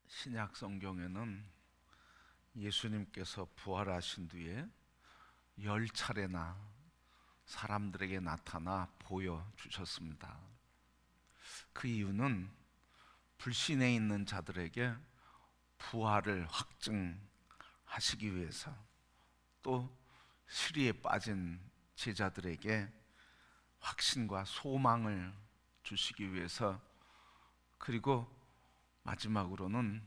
신약 성경에는 예수님께서 부활하신 뒤에 10차례나 사람들에게 나타나 보여주셨습니다. 그 이유는 불신에 있는 자들에게 부활을 확증하시기 위해서, 또 시리에 빠진 제자들에게 확신과 소망을 주시기 위해서, 그리고 마지막으로는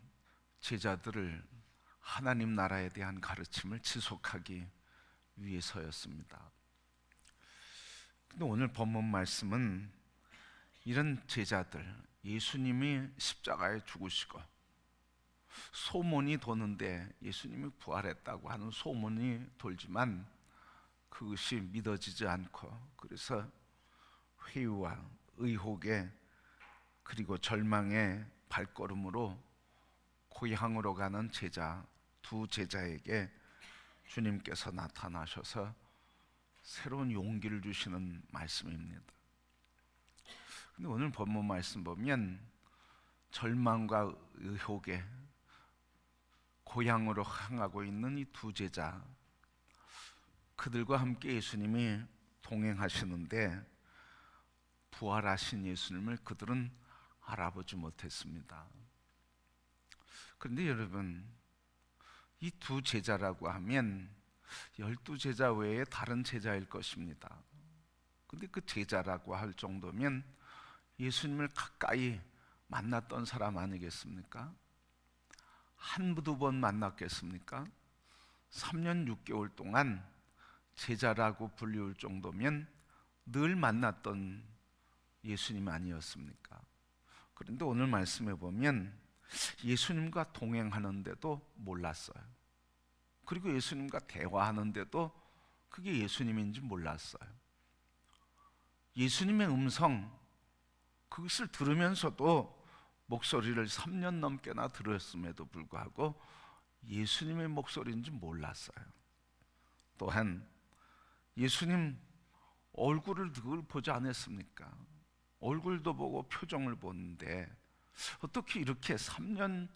제자들을 하나님 나라에 대한 가르침을 지속하기 위해서였습니다. 근데 오늘 본문 말씀은 이런 제자들, 예수님이 십자가에 죽으시고 소문이 도는데, 예수님이 부활했다고 하는 소문이 돌지만 그것이 믿어지지 않고, 그래서 회유와 의혹에 그리고 절망의 발걸음으로 고향으로 가는 제자, 두 제자에게 주님께서 나타나셔서 새로운 용기를 주시는 말씀입니다. 근데 오늘 본문 말씀 보면 절망과 의혹에 고향으로 향하고 있는 이 두 제자, 그들과 함께 예수님이 동행하시는데 부활하신 예수님을 그들은 알아보지 못했습니다. 그런데 여러분, 이 두 제자라고 하면 12제자 외에 다른 제자일 것입니다. 근데 그 제자라고 할 정도면 예수님을 가까이 만났던 사람 아니겠습니까? 한두 번 만났겠습니까? 3년 6개월 동안 제자라고 불리울 정도면 늘 만났던 예수님 아니었습니까? 그런데 오늘 말씀에 보면 예수님과 동행하는데도 몰랐어요. 그리고 예수님과 대화하는데도 그게 예수님인지 몰랐어요. 예수님의 음성, 그것을 들으면서도 목소리를 3년 넘게나 들었음에도 불구하고 예수님의 목소리인지 몰랐어요. 또한 예수님 얼굴을 늘 보지 않았습니까? 얼굴도 보고 표정을 보는데 어떻게 이렇게 3년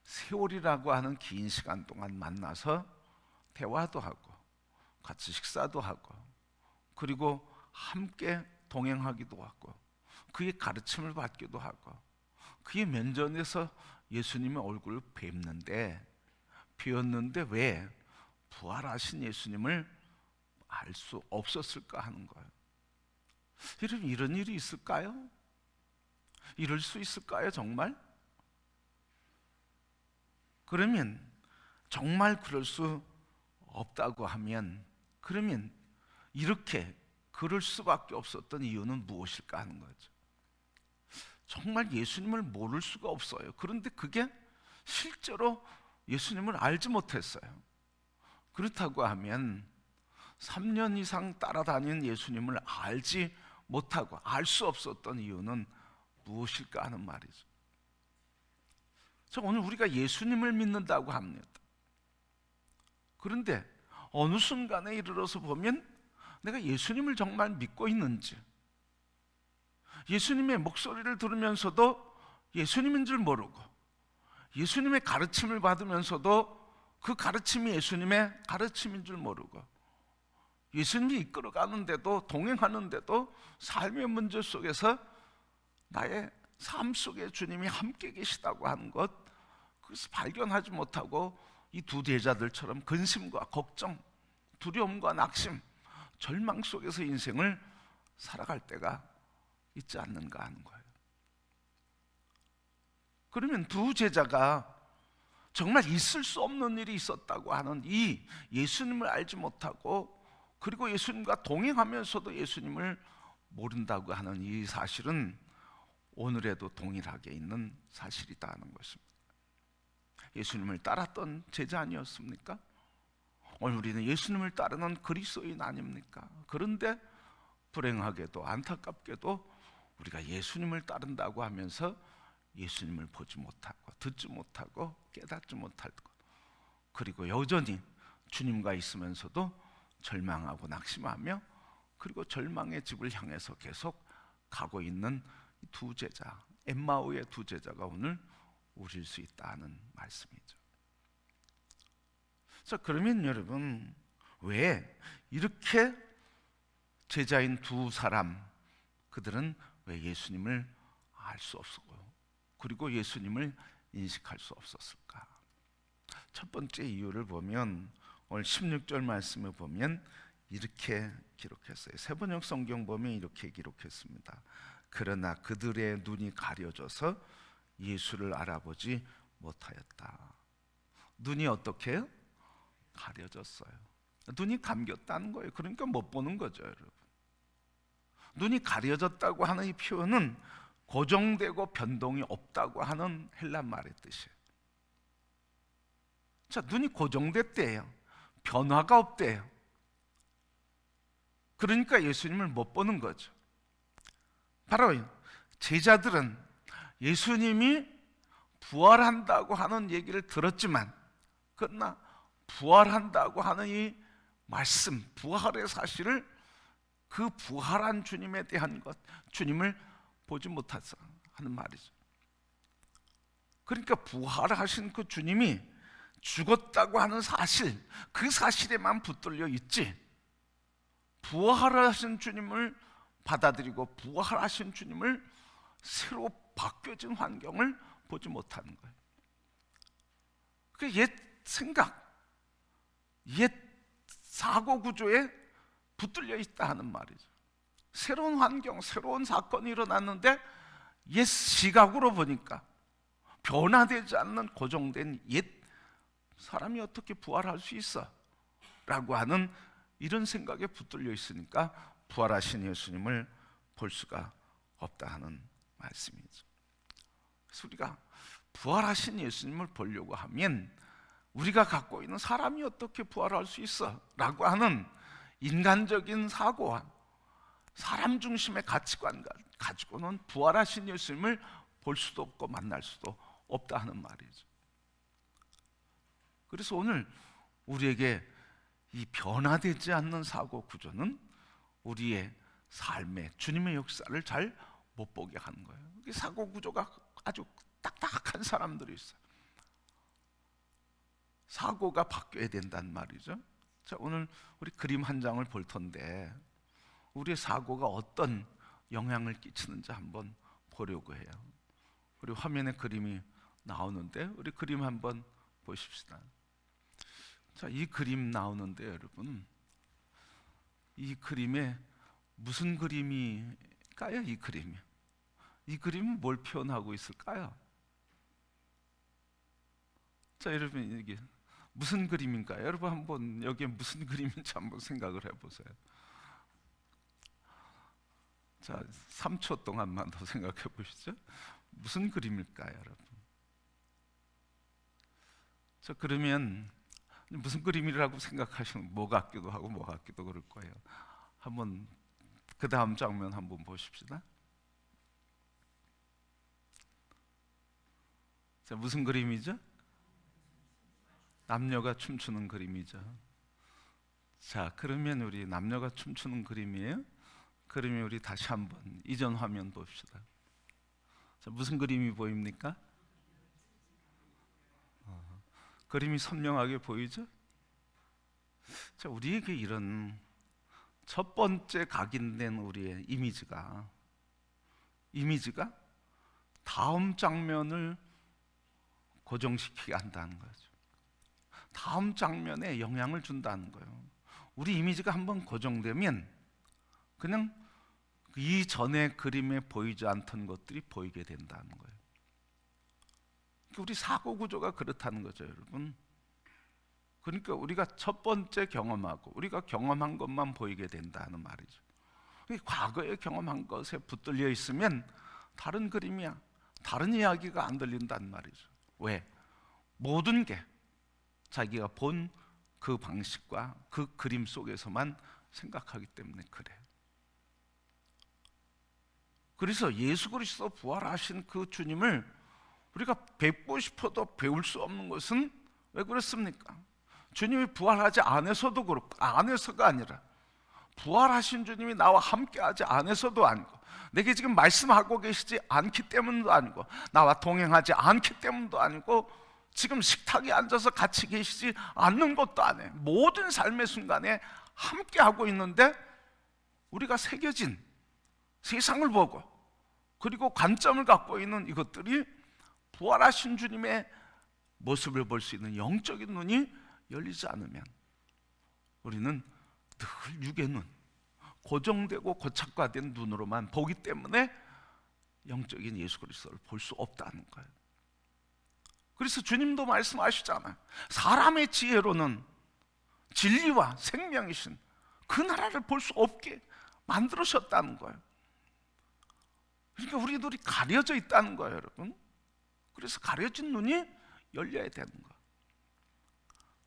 세월이라고 하는 긴 시간 동안 만나서 대화도 하고 같이 식사도 하고, 그리고 함께 동행하기도 하고 그의 가르침을 받기도 하고 그의 면전에서 예수님의 얼굴을 뵈었는데 왜 부활하신 예수님을 알 수 없었을까 하는 거예요. 이런 일이 있을까요? 이럴 수 있을까요, 정말? 그러면 정말 그럴 수 없다고 하면, 그러면 이렇게 그럴 수밖에 없었던 이유는 무엇일까 하는 거죠. 정말 예수님을 모를 수가 없어요. 그런데 그게 실제로 예수님을 알지 못했어요. 그렇다고 하면 3년 이상 따라다닌 예수님을 알지 못하고 알 수 없었던 이유는 무엇일까 하는 말이죠. 자, 오늘 우리가 예수님을 믿는다고 합니다. 그런데 어느 순간에 이르러서 보면 내가 예수님을 정말 믿고 있는지, 예수님의 목소리를 들으면서도 예수님인 줄 모르고, 예수님의 가르침을 받으면서도 그 가르침이 예수님의 가르침인 줄 모르고, 예수님이 이끌어가는데도, 동행하는데도 삶의 문제 속에서 나의 삶 속에 주님이 함께 계시다고 하는 것, 그것을 발견하지 못하고 이 두 제자들처럼 근심과 걱정, 두려움과 낙심, 절망 속에서 인생을 살아갈 때가 있지 않는가 하는 거예요. 그러면 두 제자가 정말 있을 수 없는 일이 있었다고 하는 이 예수님을 알지 못하고, 그리고 예수님과 동행하면서도 예수님을 모른다고 하는 이 사실은 오늘에도 동일하게 있는 사실이다 하는 것입니다. 예수님을 따랐던 제자 아니었습니까? 오늘 우리는 예수님을 따르는 그리스도인 아닙니까? 그런데 불행하게도 안타깝게도 우리가 예수님을 따른다고 하면서 예수님을 보지 못하고 듣지 못하고 깨닫지 못하고, 그리고 여전히 주님과 있으면서도 절망하고 낙심하며, 그리고 절망의 집을 향해서 계속 가고 있는 두 제자, 엠마오의 두 제자가 오늘 우릴 수 있다는 말씀이죠. 자, 그러면 여러분, 왜 이렇게 제자인 두 사람, 그들은 왜 예수님을 알 수 없었고, 그리고 예수님을 인식할 수 없었을까? 첫 번째 이유를 보면 오늘 16절 말씀을 보면 이렇게 기록했어요. 세번역 성경 보면 이렇게 기록했습니다. 그러나 그들의 눈이 가려져서 예수를 알아보지 못하였다. 눈이 어떻게 해요? 가려졌어요. 눈이 감겼다는 거예요. 그러니까 못 보는 거죠, 여러분. 눈이 가려졌다고 하는 이 표현은 고정되고 변동이 없다고 하는 헬란 말의 뜻이에요. 자, 눈이 고정됐대요. 변화가 없대요. 그러니까 예수님을 못 보는 거죠. 바로 제자들은 예수님이 부활한다고 하는 얘기를 들었지만, 그러나 부활한다고 하는 이 말씀, 부활의 사실을, 그 부활한 주님에 대한 것, 주님을 보지 못하서 하는 말이죠. 그러니까 부활하신 그 주님이 죽었다고 하는 사실, 그 사실에만 붙들려 있지, 부활하신 주님을 받아들이고 부활하신 주님을 새로 바뀌어진 환경을 보지 못하는 거예요. 그 옛 생각, 옛 사고 구조에 붙들려 있다 하는 말이죠. 새로운 환경, 새로운 사건이 일어났는데 옛 시각으로 보니까 변화되지 않는 고정된 옛 사람이 어떻게 부활할 수 있어? 라고 하는 이런 생각에 붙들려 있으니까 부활하신 예수님을 볼 수가 없다 하는 말씀이죠. 그래서 우리가 부활하신 예수님을 보려고 하면 우리가 갖고 있는 사람이 어떻게 부활할 수 있어? 라고 하는 인간적인 사고와 사람 중심의 가치관 가지고는 부활하신 예수님을 볼 수도 없고 만날 수도 없다 하는 말이죠. 그래서 오늘 우리에게 이 변화되지 않는 사고 구조는 우리의 삶에 주님의 역사를 잘 못 보게 하는 거예요. 사고 구조가 아주 딱딱한 사람들이 있어요. 사고가 바뀌어야 된단 말이죠. 자, 오늘 우리 그림 한 장을 볼 텐데 우리의 사고가 어떤 영향을 끼치는지 한번 보려고 해요. 그리고 화면에 그림이 나오는데 우리 그림 한번 보십시다. 자, 이 그림 나오는데 여러분, 이 그림에 무슨 그림일까요? 이 그림은 뭘 표현하고 있을까요? 자, 여러분, 이게 무슨 그림인가요? 여러분 한번 여기에 무슨 그림인지 한번 생각을 해보세요. 자, 3초 동안만 더 생각해 보시죠. 무슨 그림일까요, 여러분? 자, 그러면 무슨 그림이라고 생각하시면 뭐 같기도 하고 뭐 같기도 그럴 거예요. 한번 그 다음 장면 한번 보십시다. 자, 무슨 그림이죠? 남녀가 춤추는 그림이죠. 자, 그러면 우리 남녀가 춤추는 그림이에요. 그러면 우리 다시 한번 이전 화면 봅시다. 자, 무슨 그림이 보입니까? 그림이 선명하게 보이죠? 자, 우리에게 이런 첫 번째 각인된 우리의 이미지가 다음 장면을 고정시키게 한다는 거죠. 다음 장면에 영향을 준다는 거예요. 우리 이미지가 한번 고정되면 그냥 이전의 그림에 보이지 않던 것들이 보이게 된다는 거예요. 우리 사고 구조가 그렇다는 거죠, 여러분. 그러니까 우리가 첫 번째 경험하고 우리가 경험한 것만 보이게 된다는 말이죠. 과거에 경험한 것에 붙들려 있으면 다른 그림이야, 다른 이야기가 안 들린다는 말이죠. 왜? 모든 게 자기가 본 그 방식과 그 그림 속에서만 생각하기 때문에 그래요. 그래서 예수 그리스도 부활하신 그 주님을 우리가 뵙고 싶어도 배울 수 없는 것은 왜 그렇습니까? 주님이 부활하지 않아서도 그렇고, 안에서가 아니라 부활하신 주님이 나와 함께하지 않아서도 아니고, 내게 지금 말씀하고 계시지 않기 때문도 아니고, 나와 동행하지 않기 때문도 아니고, 지금 식탁에 앉아서 같이 계시지 않는 것도 아니에요. 모든 삶의 순간에 함께하고 있는데, 우리가 새겨진 세상을 보고 그리고 관점을 갖고 있는 이것들이 부활하신 주님의 모습을 볼 수 있는 영적인 눈이 열리지 않으면 우리는 늘 육의 눈, 고정되고 고착화된 눈으로만 보기 때문에 영적인 예수 그리스도를 볼 수 없다는 거예요. 그래서 주님도 말씀하시잖아요. 사람의 지혜로는 진리와 생명이신 그 나라를 볼 수 없게 만들으셨다는 거예요. 그러니까 우리 눈이 가려져 있다는 거예요, 여러분. 그래서 가려진 눈이 열려야 되는 거예요.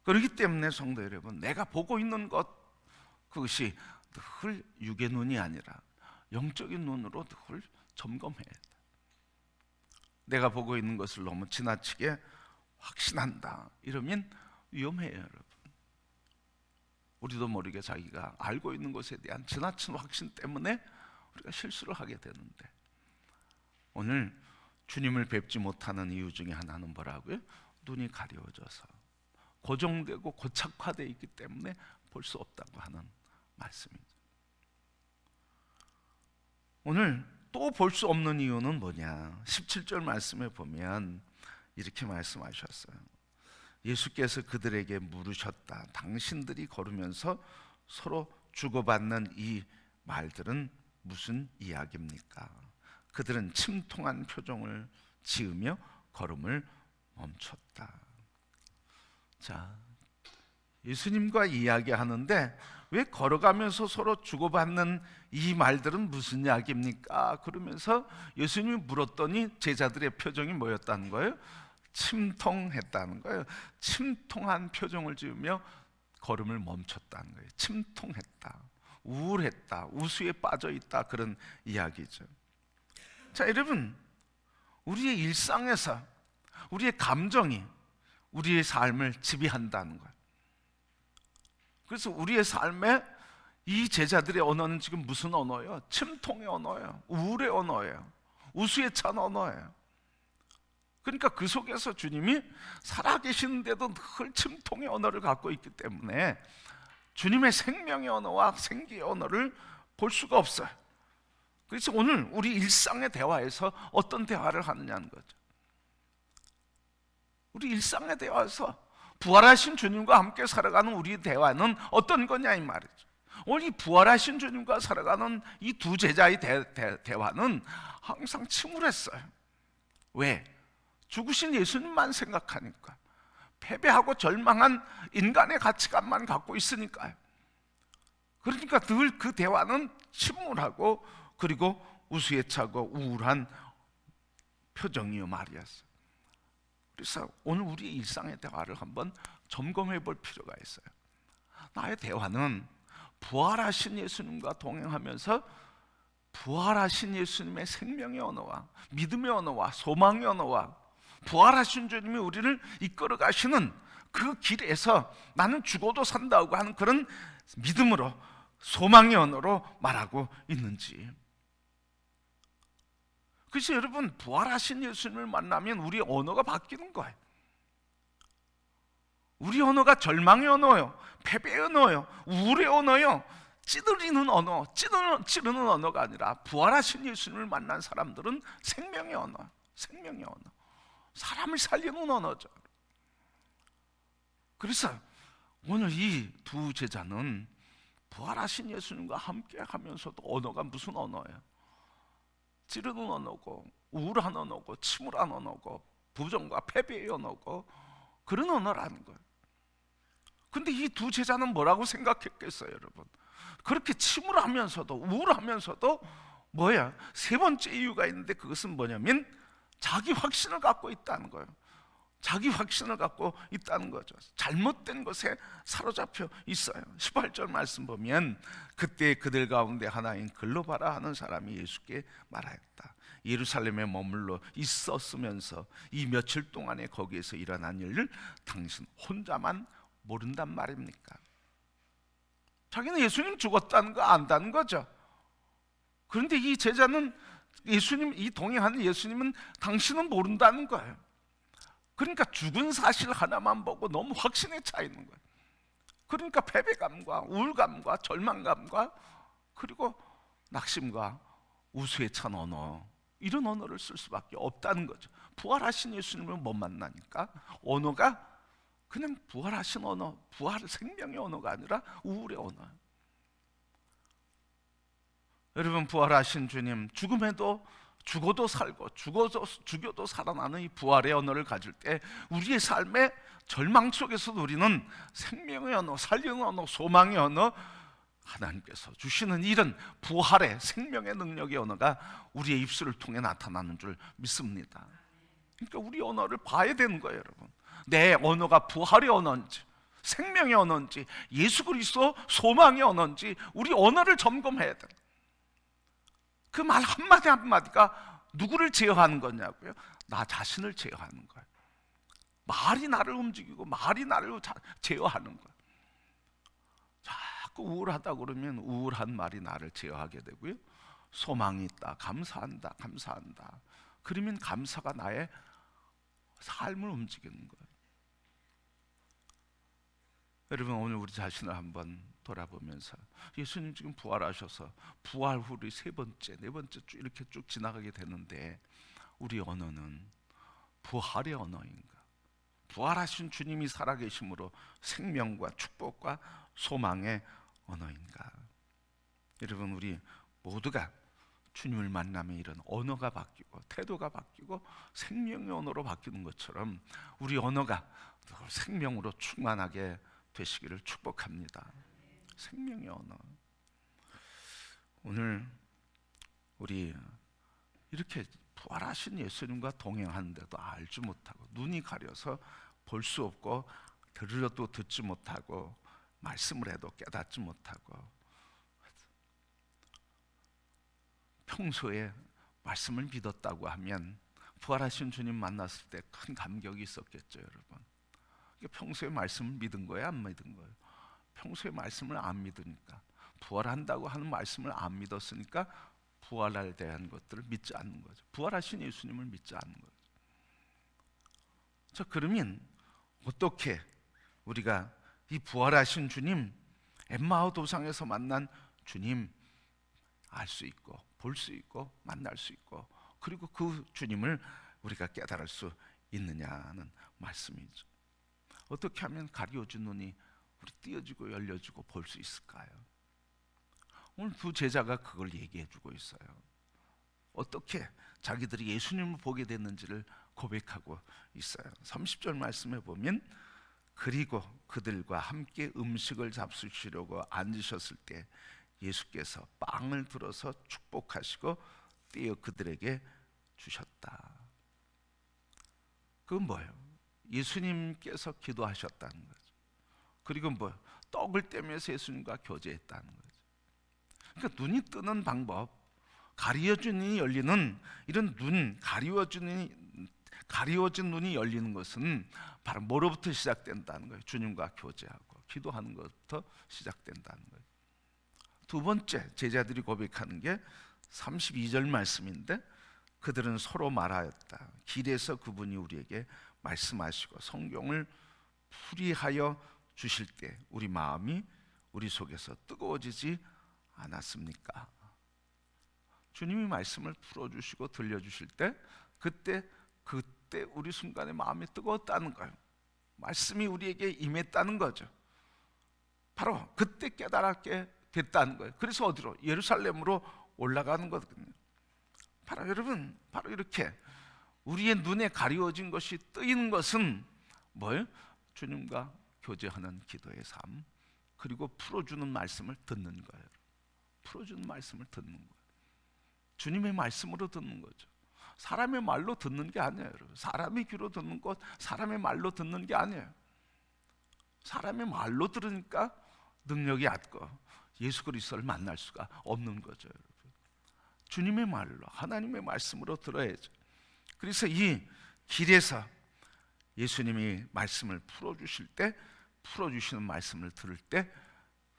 그렇기 때문에 성도 여러분, 내가 보고 있는 것, 그것이 늘 육의 눈이 아니라 영적인 눈으로 늘 점검해야 돼. 내가 보고 있는 것을 너무 지나치게 확신한다, 이러면 위험해요, 여러분. 우리도 모르게 자기가 알고 있는 것에 대한 지나친 확신 때문에 우리가 실수를 하게 되는데, 오늘 주님을 뵙지 못하는 이유 중에 하나는 뭐라고요? 눈이 가려워져서 고정되고 고착화되어 있기 때문에 볼 수 없다고 하는 말씀이죠. 오늘 또 볼 수 없는 이유는 뭐냐? 17절 말씀에 보면 이렇게 말씀하셨어요. 예수께서 그들에게 물으셨다. 당신들이 걸으면서 서로 주고받는 이 말들은 무슨 이야기입니까? 그들은 침통한 표정을 지으며 걸음을 멈췄다. 자, 예수님과 이야기하는데 왜 걸어가면서 서로 주고받는 이 말들은 무슨 이야기입니까? 그러면서 예수님이 물었더니 제자들의 표정이 뭐였다는 거예요? 침통했다는 거예요. 침통한 표정을 지으며 걸음을 멈췄다는 거예요. 침통했다, 우울했다, 우수에 빠져있다, 그런 이야기죠. 자, 여러분, 우리의 일상에서 우리의 감정이 우리의 삶을 지배한다는 거예요. 그래서 우리의 삶에 이 제자들의 언어는 지금 무슨 언어예요? 침통의 언어예요. 우울의 언어예요. 우수에 찬 언어예요. 그러니까 그 속에서 주님이 살아계시는데도 늘 침통의 언어를 갖고 있기 때문에 주님의 생명의 언어와 생기의 언어를 볼 수가 없어요. 그래서 오늘 우리 일상의 대화에서 어떤 대화를 하느냐는 거죠. 우리 일상의 대화에서 부활하신 주님과 함께 살아가는 우리의 대화는 어떤 거냐 이 말이죠. 오늘 이 부활하신 주님과 살아가는 이 두 제자의 대화는 항상 침울했어요. 왜? 죽으신 예수님만 생각하니까, 패배하고 절망한 인간의 가치관만 갖고 있으니까요. 그러니까 늘 그 대화는 침울하고 그리고 우수에 차고 우울한 표정이요 말이었어요. 그래서 오늘 우리 일상의 대화를 한번 점검해 볼 필요가 있어요. 나의 대화는 부활하신 예수님과 동행하면서 부활하신 예수님의 생명의 언어와 믿음의 언어와 소망의 언어와 부활하신 주님이 우리를 이끌어 가시는 그 길에서 나는 죽어도 산다고 하는 그런 믿음으로, 소망의 언어로 말하고 있는지. 그래서 여러분, 부활하신 예수님을 만나면 우리의 언어가 바뀌는 거예요. 우리 언어가 절망의 언어요, 패배의 언어요, 우울의 언어요, 찌르는 언어, 찌르는 언어가 아니라 부활하신 예수님을 만난 사람들은 생명의 언어, 생명의 언어, 사람을 살리는 언어죠. 그래서 오늘 이 두 제자는 부활하신 예수님과 함께 하면서도 언어가 무슨 언어예요? 찌르는 언어고, 우울한 언어고, 침울한 언어고, 부정과 패배의 언어고, 그런 언어라는 거예요. 근데 이 두 제자는 뭐라고 생각했겠어요, 여러분? 그렇게 침울하면서도 우울하면서도 뭐야? 세 번째 이유가 있는데 그것은 뭐냐면 자기 확신을 갖고 있다는 거예요. 자기 확신을 갖고 있다는 거죠. 잘못된 것에 사로잡혀 있어요. 18절 말씀 보면 그때 그들 가운데 하나인 글로바라 하는 사람이 예수께 말하였다. 예루살렘에 머물러 있었으면서 이 며칠 동안에 거기에서 일어난 일을 당신 혼자만 모른단 말입니까? 자기는 예수님 죽었다는 거 안다는 거죠. 그런데 이 제자는 예수님, 이 동행하는 예수님은 당신은 모른다는 거예요. 그러니까 죽은 사실 하나만 보고 너무 확신에 차 있는 거예요. 그러니까 패배감과 우울감과 절망감과 그리고 낙심과 우수에 찬 언어, 이런 언어를 쓸 수밖에 없다는 거죠. 부활하신 예수님을 못 만나니까 언어가 그냥 부활하신 언어, 부활 생명의 언어가 아니라 우울의 언어. 여러분, 부활하신 주님, 죽어도 살고 죽여도 살아나는 이 부활의 언어를 가질 때 우리의 삶의 절망 속에서도 우리는 생명의 언어, 살리는 언어, 소망의 언어, 하나님께서 주시는 이런 부활의 생명의 능력의 언어가 우리의 입술을 통해 나타나는 줄 믿습니다. 그러니까 우리 언어를 봐야 되는 거예요, 여러분. 내 언어가 부활의 언어인지, 생명의 언어인지, 예수 그리스도 소망의 언어인지 우리 언어를 점검해야 돼요. 그 말 한마디 한마디가 누구를 제어하는 거냐고요? 나 자신을 제어하는 거예요. 말이 나를 움직이고 말이 나를 제어하는 거예요. 자꾸 우울하다 그러면 우울한 말이 나를 제어하게 되고요. 소망이 있다, 감사한다, 감사한다. 그러면 감사가 나의 삶을 움직이는 거예요. 여러분, 오늘 우리 자신을 한번 돌아보면서 예수님 지금 부활하셔서 부활 후리 세 번째, 네 번째 쭉 이렇게 쭉 지나가게 되는데 우리 언어는 부활의 언어인가? 부활하신 주님이 살아계심으로 생명과 축복과 소망의 언어인가? 여러분, 우리 모두가 주님을 만나면 이런 언어가 바뀌고 태도가 바뀌고 생명의 언어로 바뀌는 것처럼 우리 언어가 생명으로 충만하게 되시기를 축복합니다. 생명의 언어. 오늘 우리 이렇게 부활하신 예수님과 동행하는데도 알지 못하고 눈이 가려서 볼 수 없고 들어도 듣지 못하고 말씀을 해도 깨닫지 못하고 평소에 말씀을 믿었다고 하면 부활하신 주님 만났을 때 큰 감격이 있었겠죠, 여러분. 평소에 말씀을 믿은 거예요, 안 믿은 거예요? 평소에 말씀을 안 믿으니까, 부활한다고 하는 말씀을 안 믿었으니까 부활에 대한 것들을 믿지 않는 거죠. 부활하신 예수님을 믿지 않는 거죠. 자, 그러면 어떻게 우리가 이 부활하신 주님, 엠마오 도상에서 만난 주님 알 수 있고 볼 수 있고 만날 수 있고 그리고 그 주님을 우리가 깨달을 수 있느냐는 말씀이죠. 어떻게 하면 가리워진 눈이 우리 띄어지고 열려지고 볼 수 있을까요? 오늘 두 제자가 그걸 얘기해주고 있어요. 어떻게 자기들이 예수님을 보게 됐는지를 고백하고 있어요. 30절 말씀에 보면 그리고 그들과 함께 음식을 잡수시려고 앉으셨을 때 예수께서 빵을 들어서 축복하시고 떼어 그들에게 주셨다. 그건 뭐예요? 예수님께서 기도하셨다는 거죠. 그리고 떡을 떼면서 예수님과 교제했다는 거죠. 그러니까 눈이 뜨는 방법, 가리워진 눈이 열리는 이런 가리워진 눈이 열리는 것은 바로 뭐로부터 시작된다는 거예요? 주님과 교제하고 기도하는 것부터 시작된다는 거예요. 두 번째 제자들이 고백하는 게 32절 말씀인데 그들은 서로 말하였다. 길에서 그분이 우리에게 말씀하시고 성경을 풀이하여 주실 때 우리 마음이 우리 속에서 뜨거워지지 않았습니까? 주님이 말씀을 풀어주시고 들려주실 때 그때 우리 순간에 마음이 뜨거웠다는 거예요. 말씀이 우리에게 임했다는 거죠. 바로 그때 깨달았게 됐다는 거예요. 그래서 어디로? 예루살렘으로 올라가는 거거든요. 바로 여러분, 바로 이렇게 우리의 눈에 가리워진 것이 뜨이는 것은 뭐예요? 주님과 교제하는 기도의 삶, 그리고 풀어주는 말씀을 듣는 거예요. 풀어주는 말씀을 듣는 거예요. 주님의 말씀으로 듣는 거죠. 사람의 말로 듣는 게 아니에요, 여러분. 사람의 귀로 듣는 것, 사람의 말로 듣는 게 아니에요. 사람의 말로 들으니까 능력이 얕고 예수 그리스도를 만날 수가 없는 거죠, 여러분. 주님의 말로, 하나님의 말씀으로 들어야죠. 그래서 이 길에서 예수님이 말씀을 풀어주실 때, 풀어주시는 말씀을 들을 때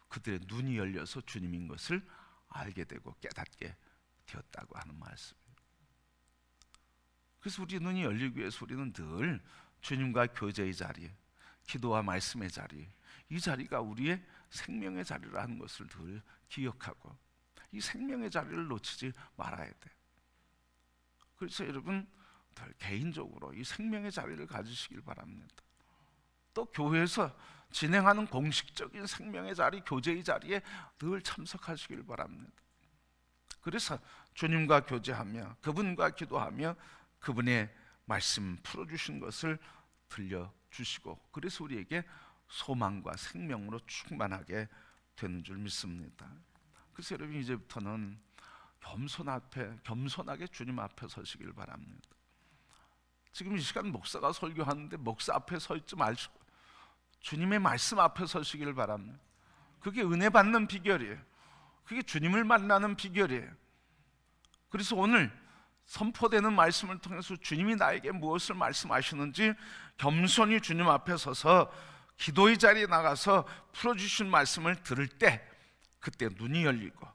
그들의 눈이 열려서 주님인 것을 알게 되고 깨닫게 되었다고 하는 말씀이에요. 그래서 우리 눈이 열리기 위해서 우리는 늘 주님과 교제의 자리, 기도와 말씀의 자리, 이 자리가 우리의 생명의 자리라는 것을 늘 기억하고 이 생명의 자리를 놓치지 말아야 돼. 그래서 여러분 늘 개인적으로 이 생명의 자리를 가지시길 바랍니다. 또 교회에서 진행하는 공식적인 생명의 자리, 교제의 자리에 늘 참석하시길 바랍니다. 그래서 주님과 교제하며 그분과 기도하며 그분의 말씀 풀어주신 것을 들려주시고, 그래서 우리에게 소망과 생명으로 충만하게 되는 줄 믿습니다. 그래서 여러분 이제부터는 겸손하게 주님 앞에 서시길 바랍니다. 지금 이 시간 목사가 설교하는데 목사 앞에 서 있지 마시고 주님의 말씀 앞에 서시길 바랍니다. 그게 은혜 받는 비결이에요. 그게 주님을 만나는 비결이에요. 그래서 오늘 선포되는 말씀을 통해서 주님이 나에게 무엇을 말씀하시는지 겸손히 주님 앞에 서서 기도의 자리에 나가서 풀어주신 말씀을 들을 때, 그때 눈이 열리고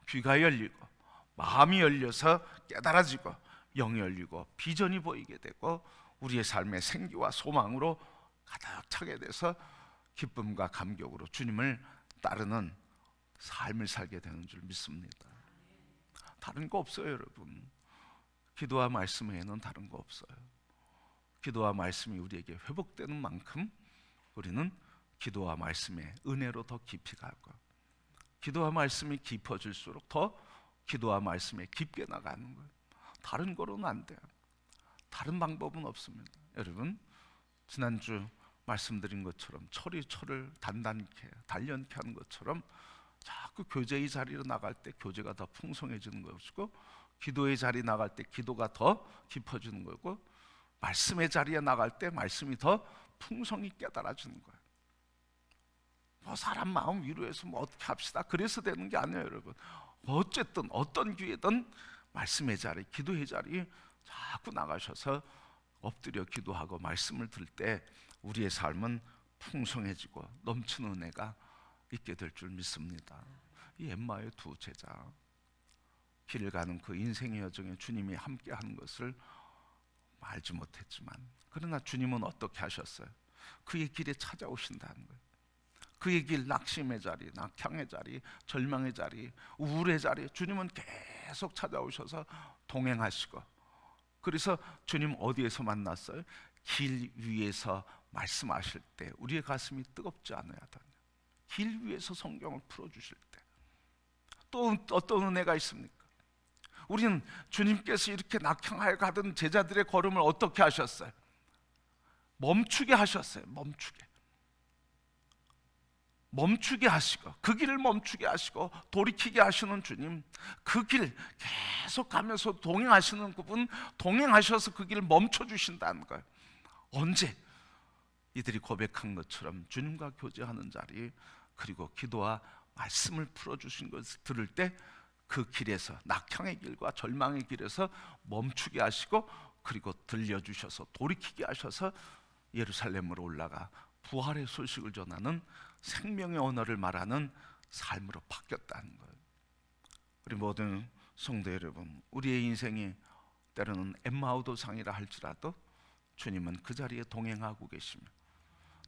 귀가 열리고 마음이 열려서 깨달아지고 영이 열리고 비전이 보이게 되고 우리의 삶의 생기와 소망으로 가득 차게 돼서 기쁨과 감격으로 주님을 따르는 삶을 살게 되는 줄 믿습니다. 다른 거 없어요, 여러분. 기도와 말씀 외에는 다른 거 없어요. 기도와 말씀이 우리에게 회복되는 만큼 우리는 기도와 말씀의 은혜로 더 깊이 가고, 기도와 말씀이 깊어질수록 더 기도와 말씀에 깊게 나가는 거예요. 다른 거로는 안 돼요. 다른 방법은 없습니다. 여러분, 지난주 말씀드린 것처럼 철이 철을 단련케 하는 것처럼 자꾸 교제의 자리로 나갈 때 교제가 더 풍성해지는 것이고, 기도의 자리 나갈 때 기도가 더 깊어지는 거고, 말씀의 자리에 나갈 때 말씀이 더 풍성히 깨달아지는 거예요. 뭐 사람 마음 위로해서 뭐 어떻게 합시다 그래서 되는 게 아니에요, 여러분. 어쨌든 어떤 기회든 말씀의 자리, 기도의 자리 자꾸 나가셔서 엎드려 기도하고 말씀을 들 때 우리의 삶은 풍성해지고 넘치는 은혜가 있게 될 줄 믿습니다. 이 엠마의 두 제자, 길을 가는 그 인생의 여정에 주님이 함께 하는 것을 알지 못했지만, 그러나 주님은 어떻게 하셨어요? 그의 길에 찾아오신다는 거예요. 그의 길, 낙심의 자리, 낙향의 자리, 절망의 자리, 우울의 자리, 주님은 계속 찾아오셔서 동행하시고, 그래서 주님 어디에서 만났어요? 길 위에서 말씀하실 때 우리의 가슴이 뜨겁지 않아야 하더니, 길 위에서 성경을 풀어주실 때 또 어떤 은혜가 있습니까? 우리는 주님께서 이렇게 낙향하여 가던 제자들의 걸음을 어떻게 하셨어요? 멈추게 하셨어요. 멈추게 하시고, 그 길을 멈추게 하시고 돌이키게 하시는 주님, 그 길 계속 가면서 동행하시는 그분, 동행하셔서 그 길을 멈춰주신다는 거예요. 언제? 이들이 고백한 것처럼 주님과 교제하는 자리, 그리고 기도와 말씀을 풀어주신 것을 들을 때 그 길에서, 낙향의 길과 절망의 길에서 멈추게 하시고, 그리고 들려주셔서 돌이키게 하셔서 예루살렘으로 올라가 부활의 소식을 전하는 생명의 언어를 말하는 삶으로 바뀌었다는 거예요. 우리 모든 성도 여러분, 우리의 인생이 때로는 엠마오도상이라 할지라도 주님은 그 자리에 동행하고 계시며,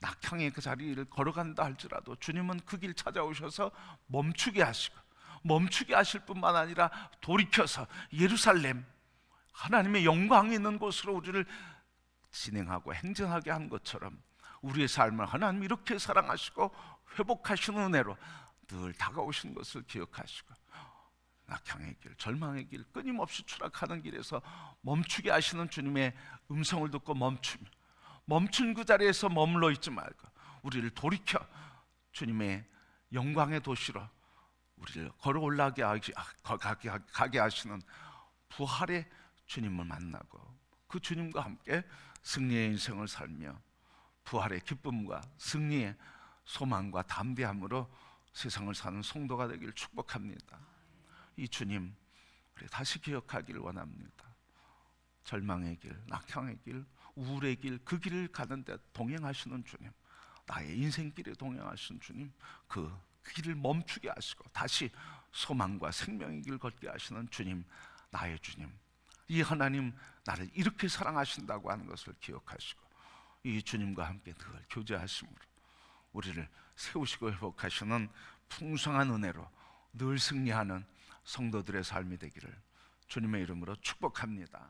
낙향의 그 자리를 걸어간다 할지라도 주님은 그 길 찾아오셔서 멈추게 하시고, 멈추게 하실 뿐만 아니라 돌이켜서 예루살렘, 하나님의 영광이 있는 곳으로 우리를 진행하고 행정하게 한 것처럼 우리의 삶을 하나님이 이렇게 사랑하시고 회복하시는 은혜로 늘 다가오신 것을 기억하시고, 낙향의 길, 절망의 길, 끊임없이 추락하는 길에서 멈추게 하시는 주님의 음성을 듣고 멈춘 그 자리에서 머물러 있지 말고 우리를 돌이켜 주님의 영광의 도시로 우리를 걸어 올라가게 가게 하시는 부활의 주님을 만나고, 그 주님과 함께 승리의 인생을 살며 부활의 기쁨과 승리의 소망과 담대함으로 세상을 사는 성도가 되길 축복합니다. 이 주님 우리 다시 기억하기를 원합니다. 절망의 길, 낙향의 길, 우울의 길, 그 길을 가는데 동행하시는 주님, 나의 인생길에 동행하시는 주님, 그 그 길을 멈추게 하시고 다시 소망과 생명의 길 걷게 하시는 주님, 나의 주님, 이 하나님 나를 이렇게 사랑하신다고 하는 것을 기억하시고 이 주님과 함께 늘 교제하심으로 우리를 세우시고 회복하시는 풍성한 은혜로 늘 승리하는 성도들의 삶이 되기를 주님의 이름으로 축복합니다.